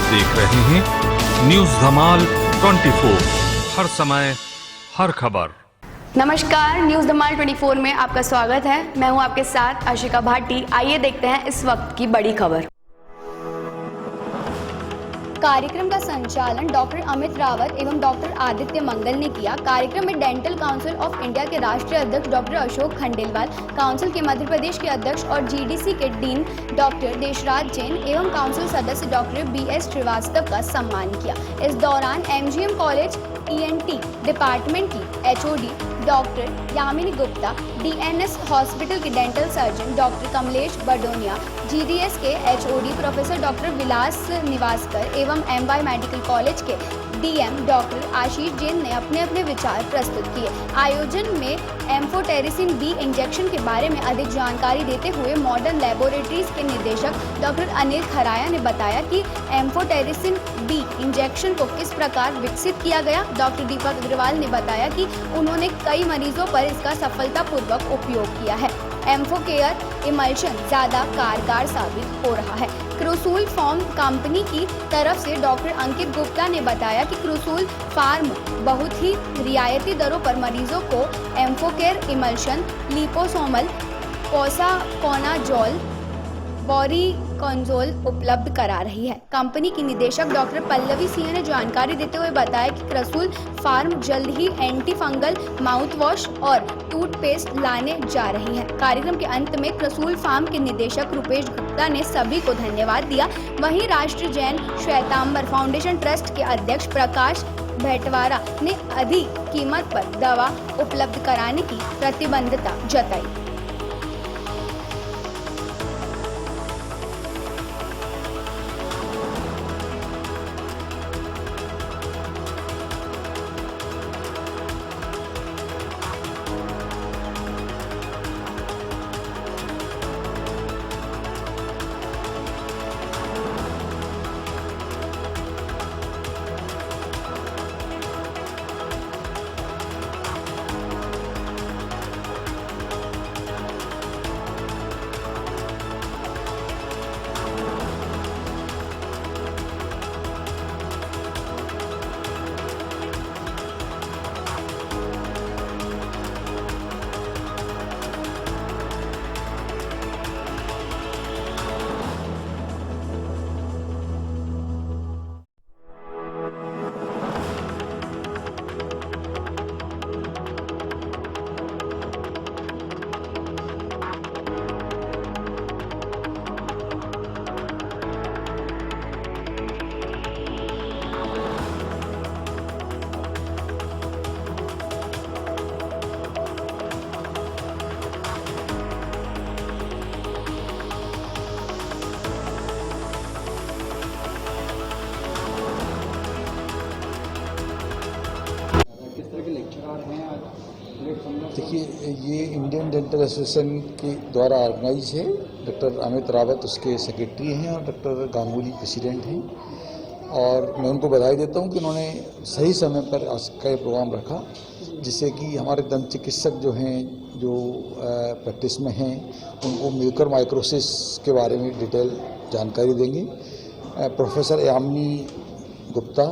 देख रहे हैं न्यूज धमाल 24, हर समय हर खबर। नमस्कार, न्यूज धमाल 24 में आपका स्वागत है। मैं हूं आपके साथ आशिका भाटी। आइए देखते हैं इस वक्त की बड़ी खबर। कार्यक्रम का संचालन डॉक्टर अमित रावत एवं डॉक्टर आदित्य मंगल ने किया। कार्यक्रम में डेंटल काउंसिल ऑफ इंडिया के राष्ट्रीय अध्यक्ष डॉक्टर अशोक खंडेलवाल, काउंसिल के मध्य प्रदेश के अध्यक्ष और जीडीसी के डीन डॉक्टर देशराज जैन एवं काउंसिल सदस्य डॉक्टर बीएस श्रीवास्तव का सम्मान किया। इस दौरान एमजीएम कॉलेज ईएनटी डिपार्टमेंट की HOD doctor Yamini Gupta, DNS hospital के dental surgeon doctor Kamlesh Badonia, GDS के HOD professor doctor Vilas Niwaskar एवं एमवाई मेडिकल कॉलेज के डीएम डॉक्टर आशीष जैन ने अपने अपने विचार प्रस्तुत किए। आयोजन में एम्फोटेरिसिन बी इंजेक्शन के बारे में अधिक जानकारी देते हुए मॉडर्न लेबोरेटरीज के निदेशक डॉक्टर अनिल खराया ने बताया कि एम्फोटेरिसिन बी इंजेक्शन को किस प्रकार विकसित किया गया। डॉक्टर दीपक अग्रवाल ने बताया कि उन्होंने कई मरीजों पर इसका सफलतापूर्वक उपयोग किया है। एम्फोकेयर इमल्शन ज़्यादा कारगर साबित हो रहा है। क्रूसूल फार्म कंपनी की तरफ से डॉक्टर अंकित गुप्ता ने बताया कि क्रूसूल फार्म बहुत ही रियायती दरों पर मरीजों को एम्फोकेयर इमल्शन, लिपोसोमल पोसाकोनाजोल, बोरीकोंजोल उपलब्ध करा रही है। कंपनी की निदेशक डॉक्टर पल्लवी सिंह ने जानकारी देते हुए बताया कि क्रूसूल फार्म जल्द ही एंटी फंगल माउथ वॉश और टूथपेस्ट लाने जा रही है। कार्यक्रम के अंत में क्रूसूल फार्म के निदेशक रुपेश गुप्ता ने सभी को धन्यवाद दिया। वहीं राष्ट्रीय जैन श्वेतांबर फाउंडेशन ट्रस्ट के अध्यक्ष प्रकाश भेटवारा ने अधिक कीमत पर दवा उपलब्ध कराने की प्रतिबद्धता जताई। देखिए, ये इंडियन डेंटल एसोसिएशन के द्वारा ऑर्गेनाइज है। डॉक्टर अमित रावत उसके सेक्रेटरी हैं और डॉक्टर गांगुली प्रेसिडेंट हैं। और मैं उनको बधाई देता हूं कि उन्होंने सही समय पर आज का ये प्रोग्राम रखा, जिससे कि हमारे दंत चिकित्सक जो हैं, जो प्रैक्टिस में हैं, उनको म्यूकर माइक्रोसिस के बारे में डिटेल जानकारी देंगे। प्रोफेसर यामिनी गुप्ता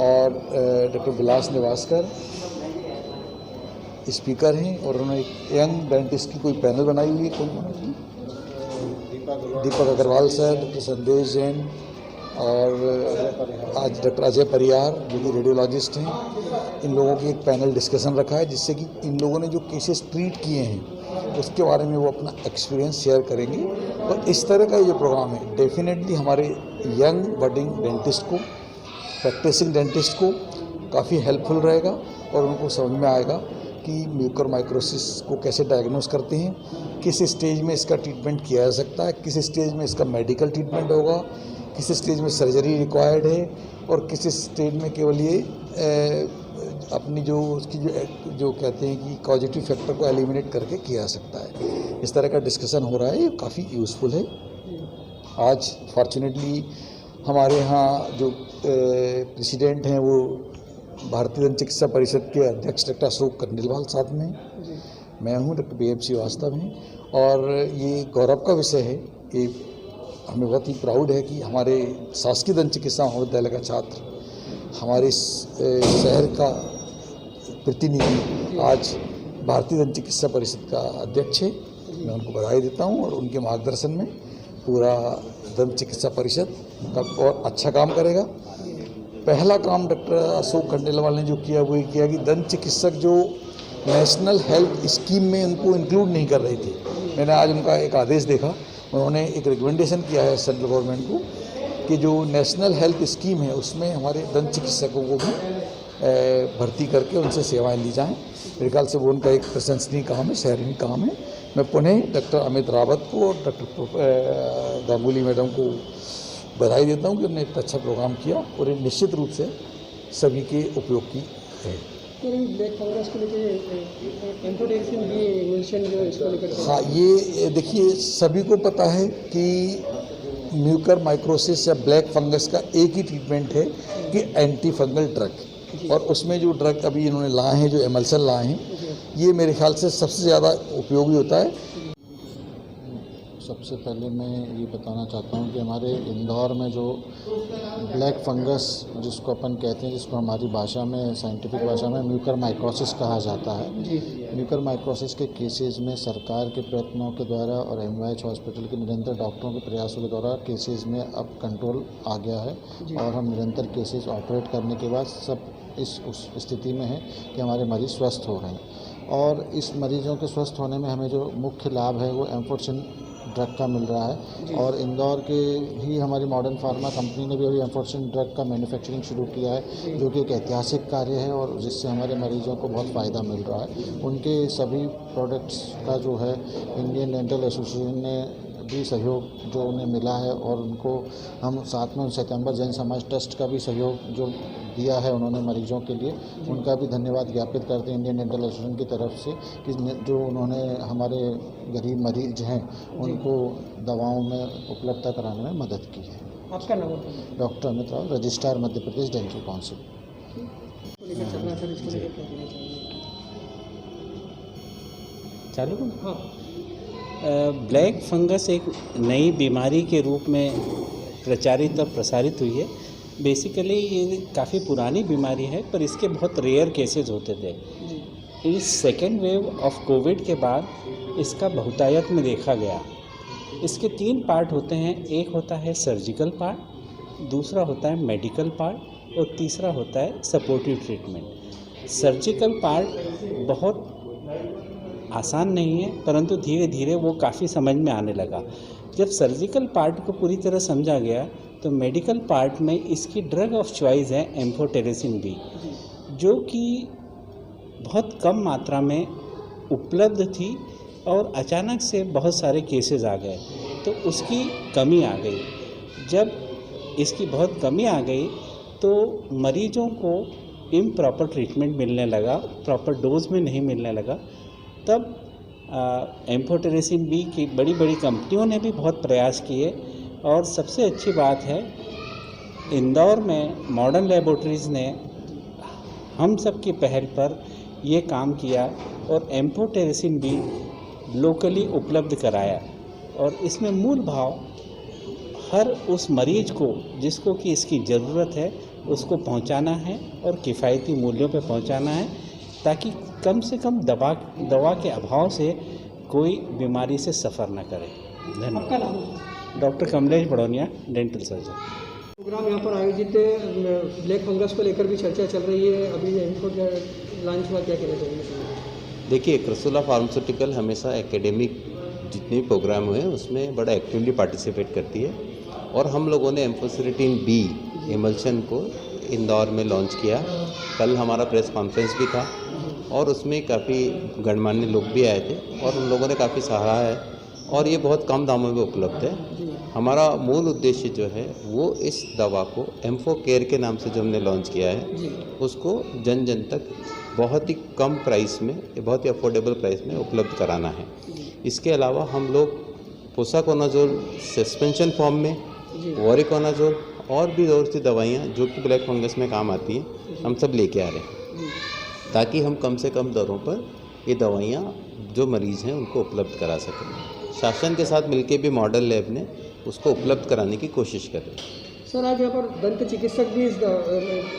और डॉक्टर विलास निवासकर स्पीकर हैं और उन्होंने एक यंग डेंटिस्ट की कोई पैनल बनाई हुई है। दीपक अग्रवाल सर, डॉक्टर संदेश जैन और आज डॉक्टर अजय परियार जो कि रेडियोलॉजिस्ट हैं। इन लोगों की एक पैनल डिस्कशन रखा है, जिससे कि इन लोगों ने जो केसेस ट्रीट किए हैं उसके बारे में वो अपना एक्सपीरियंस शेयर करेंगे। और इस तरह का ये जो प्रोग्राम है डेफिनेटली हमारे यंग बडिंग डेंटिस्ट को, प्रैक्टिसिंग डेंटिस्ट को काफ़ी हेल्पफुल रहेगा और उनको समझ में आएगा कि म्यूकर माइक्रोसिस को कैसे डायग्नोस करते हैं, किस स्टेज में इसका ट्रीटमेंट किया जा सकता है, किस स्टेज में इसका मेडिकल ट्रीटमेंट होगा, किस स्टेज में सर्जरी रिक्वायर्ड है और किस स्टेज में केवल ये अपनी जो उसकी जो कहते हैं कि कॉजेटिव फैक्टर को एलिमिनेट करके किया जा सकता है। इस तरह का डिस्कशन हो रहा है, ये काफ़ी यूज़फुल है। आज फॉर्चुनेटली हमारे यहाँ जो प्रेसिडेंट हैं वो भारतीय दंत चिकित्सा परिषद के अध्यक्ष डॉक्टर अशोक खंडेलवाल साथ में, मैं हूँ डॉक्टर बीएम श्रीवास्तव हैं। और ये गौरव का विषय है कि हमें बहुत ही प्राउड है कि हमारे शासकीय दंत चिकित्सा महाविद्यालय का छात्र हमारे शहर का प्रतिनिधि आज भारतीय दंत चिकित्सा परिषद का अध्यक्ष है। मैं उनको बधाई देता हूं और उनके मार्गदर्शन में पूरा दंत चिकित्सा परिषद का और अच्छा काम करेगा। पहला काम डॉक्टर अशोक खंडेलवाल ने जो किया वो ये किया कि दंत चिकित्सक जो नेशनल हेल्थ स्कीम में उनको इंक्लूड नहीं कर रहे थे, मैंने आज उनका एक आदेश देखा, उन्होंने एक रिकमेंडेशन किया है सेंट्रल गवर्नमेंट को कि जो नेशनल हेल्थ स्कीम है उसमें हमारे दंत चिकित्सकों को भी भर्ती करके उनसे सेवाएं ली जाएं। मेरे ख्याल से वो उनका एक प्रशंसनीय काम है, सराहनीय काम है। मैं पुनः डॉक्टर अमित रावत को और डॉक्टर गांगुली मैडम को बधाई देता हूं कि उन्होंने इतना अच्छा प्रोग्राम किया और ये निश्चित रूप से सभी के उपयोग की है। ब्लैक फंगस को लेकर एम्फोटेरेसिन भी मेंशन जो इसको लेकर, हाँ, ये देखिए सभी को पता है कि म्यूकर माइक्रोसिस या ब्लैक फंगस का एक ही ट्रीटमेंट है कि एंटी फंगल ड्रग, और उसमें जो ड्रग अभी इन्होंने लाए हैं, जो एमल्सन लाए हैं, ये मेरे ख्याल से सबसे ज़्यादा उपयोगी होता है। सबसे पहले मैं ये बताना चाहता हूँ कि हमारे इंदौर में जो ब्लैक फंगस जिसको अपन कहते हैं, जिसको हमारी भाषा में, साइंटिफिक भाषा में म्यूकर माइकोसिस कहा जाता है, म्यूकर माइकोसिस के केसेस में सरकार के प्रयत्नों के द्वारा और एमवाईएच हॉस्पिटल के निरंतर डॉक्टरों के प्रयासों के द्वारा केसेस में अब कंट्रोल आ गया है और हम निरंतर केसेस ऑपरेट करने के बाद सब उस स्थिति में है कि हमारे मरीज़ स्वस्थ हो रहे हैं। और इस मरीजों के स्वस्थ होने में हमें जो मुख्य लाभ है वो एम्फोटेरेसिन ड्रग का मिल रहा है। और इंदौर के ही हमारी मॉडर्न फार्मा कंपनी ने भी अभी एम्फोटेरेसिन ड्रग का मैन्युफैक्चरिंग शुरू किया है, जो कि एक ऐतिहासिक कार्य है और जिससे हमारे मरीजों को बहुत फ़ायदा मिल रहा है। उनके सभी प्रोडक्ट्स का जो है इंडियन डेंटल एसोसिएशन ने भी सहयोग जो उन्हें मिला है और उनको हम साथ में श्वेतांबर जैन समाज ट्रस्ट का भी सहयोग जो दिया है उन्होंने मरीजों के लिए, उनका भी धन्यवाद ज्ञापित करते हैं इंडियन डेंटल एसोसिएशन की तरफ से कि जो उन्होंने हमारे गरीब मरीज हैं उनको दवाओं में उपलब्धता कराने में मदद की है। आपका नाम? Doctor Amit Rao, registrar Madhya Pradesh dental council. चालू? हाँ। ब्लैक फंगस एक नई बीमारी के रूप में प्रचारित और प्रसारित हुई है। बेसिकली ये काफ़ी पुरानी बीमारी है पर इसके बहुत रेयर केसेस होते थे। इस सेकेंड वेव ऑफ कोविड के बाद इसका बहुतायत में देखा गया। इसके 3 पार्ट होते हैं, एक होता है सर्जिकल पार्ट, दूसरा होता है मेडिकल पार्ट और तीसरा होता है सपोर्टिव ट्रीटमेंट। सर्जिकल पार्ट बहुत आसान नहीं है परंतु धीरे धीरे वो काफ़ी समझ में आने लगा। जब सर्जिकल पार्ट को पूरी तरह समझा गया तो मेडिकल पार्ट में इसकी ड्रग ऑफ चॉइस है एम्फोटेरेसिन बी, जो कि बहुत कम मात्रा में उपलब्ध थी और अचानक से बहुत सारे केसेस आ गए तो उसकी कमी आ गई। जब इसकी बहुत कमी आ गई तो मरीजों को इम्प्रॉपर ट्रीटमेंट मिलने लगा, प्रॉपर डोज में नहीं मिलने लगा। तब एम्फोटेरेसिन बी की बड़ी बड़ी कंपनियों ने भी बहुत प्रयास किए और सबसे अच्छी बात है इंदौर में मॉडर्न लेबोरेटरीज़ ने हम सब की पहल पर ये काम किया और एम्फोटेरेसिन बी लोकली उपलब्ध कराया। और इसमें मूल भाव हर उस मरीज को जिसको कि इसकी ज़रूरत है उसको पहुंचाना है और किफ़ायती मूल्यों पे पहुंचाना है ताकि कम से कम दवा के अभाव से कोई बीमारी से सफ़र न करे। धन्यवाद। Doctor Kamlesh Badaunia, dental surgeon. Program यहाँ पर आयोजित ब्लैक फंगस को लेकर भी चर्चा चल रही है, अभी इनको लॉन्च हुआ, क्या कहना चाहिए? देखिए, क्रसुला फार्मास्यूटिकल हमेशा एकेडमिक जितने भी प्रोग्राम हुए उसमें बड़ा एक्टिवली पार्टिसिपेट करती है और हम लोगों ने एम्फोटेरेसिन बी एमल्शन को इंदौर में लॉन्च किया। कल हमारा प्रेस कॉन्फ्रेंस भी था और उसमें काफ़ी गणमान्य लोग भी आए थे और उन लोगों ने काफ़ी सराहा है और ये बहुत कम दामों में उपलब्ध है। हमारा मूल उद्देश्य जो है वो इस दवा को एम्फो केयर के नाम से जो हमने लॉन्च किया है उसको जन जन तक बहुत ही कम प्राइस में, बहुत ही अफोर्डेबल प्राइस में उपलब्ध कराना है। इसके अलावा हम लोग पोसाकोनाजोल सस्पेंशन फॉर्म में, वोरिकोनाजोल और भी और सी दवाइयाँ जो कि ब्लैक फंगस में काम आती हैं हम सब लेके आ रहे हैं ताकि हम कम से कम दरों पर ये दवाइयाँ जो मरीज़ हैं उनको उपलब्ध करा सकें। शासन के साथ मिलके भी मॉडल लैब ने उसको उपलब्ध कराने की कोशिश कर रहे हैं। सर आज यहाँ पर दंत चिकित्सक भी इस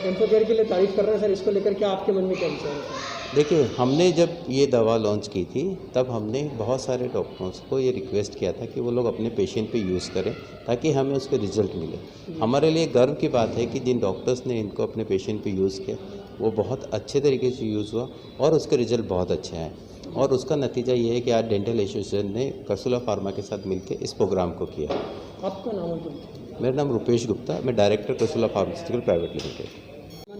एम्फोकेयर के लिए तारीफ कर रहे हैं सर, इसको लेकर के आपके मन में क्या विचार है? देखिए, हमने जब ये दवा लॉन्च की थी तब हमने बहुत सारे डॉक्टर्स को ये रिक्वेस्ट किया था कि वो लोग अपने पेशेंट पे यूज़ करें ताकि हमें उसके रिजल्ट मिले। हमारे लिए गर्व की बात है कि जिन डॉक्टर्स ने इनको अपने पेशेंट पे यूज़ किया वो बहुत अच्छे तरीके से यूज़ हुआ और उसके रिजल्ट बहुत अच्छे आए। और उसका नतीजा ये है कि आज डेंटल एसोसिएशन ने कर्सुला फार्मा के साथ मिलकर इस प्रोग्राम को किया। आपका नाम है? मेरा नाम रुपेश गुप्ता, मैं डायरेक्टर कर्सुला फार्मास्यूटिकल प्राइवेट लिमिटेड।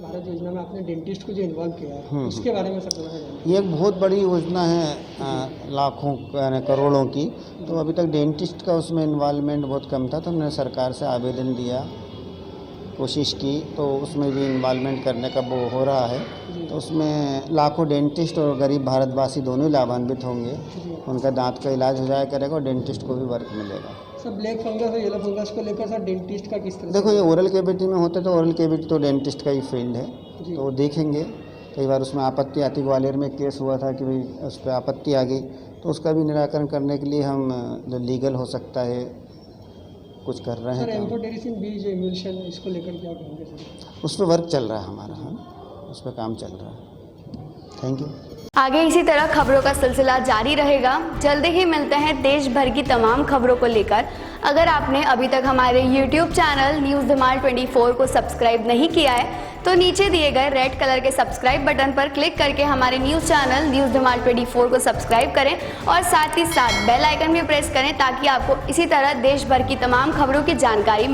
भारत योजना में आपने डेंटिस्ट को जो इन्वॉल्व किया है उसके बारे में सर बताना। ये एक बहुत बड़ी योजना है, लाखों यानी करोड़ों की। तो अभी तक डेंटिस्ट का उसमें इन्वॉल्वमेंट बहुत कम था, तो हमने सरकार से आवेदन दिया, कोशिश की, तो उसमें भी इन्वॉल्वमेंट करने का वो हो रहा है। तो उसमें लाखों डेंटिस्ट और गरीब भारतवासी दोनों ही लाभान्वित होंगे, उनका दांत का इलाज हो जाया करेगा और डेंटिस्ट को भी वर्क मिलेगा। सर ब्लैक फंगस और येलो फंगस को लेकर सर डेंटिस्ट का किस तरह देखो, ये ओरल कैविटी में होते तो ओरल कैविटी तो डेंटिस्ट का ही फील्ड है, तो वो देखेंगे। कई बार उसमें आपत्ति आती, ग्वालियर में केस हुआ था कि भाई उस पर आपत्ति आ गई, तो उसका भी निराकरण करने के लिए हम जो लीगल हो सकता है कुछ कर रहे हैं। सर एम्फोटेरिसिन बी जो इम्यूलेशन इसको लेकर क्या कहेंगे सर? उस पर वर्क चल रहा है हमारा, हाँ उस पर काम चल रहा है। Thank you. आगे इसी तरह खबरों का सिलसिला जारी रहेगा। जल्दी ही मिलते हैं देश भर की तमाम खबरों को लेकर। अगर आपने अभी तक हमारे YouTube चैनल न्यूज़ धमाल 24 को सब्सक्राइब नहीं किया है तो नीचे दिए गए रेड कलर के सब्सक्राइब बटन पर क्लिक करके हमारे न्यूज़ चैनल न्यूज़ धमाल 24 को सब्सक्राइब करें और साथ ही साथ बेल आइकन भी प्रेस करें ताकि आपको इसी तरह देश भर की तमाम खबरों की जानकारी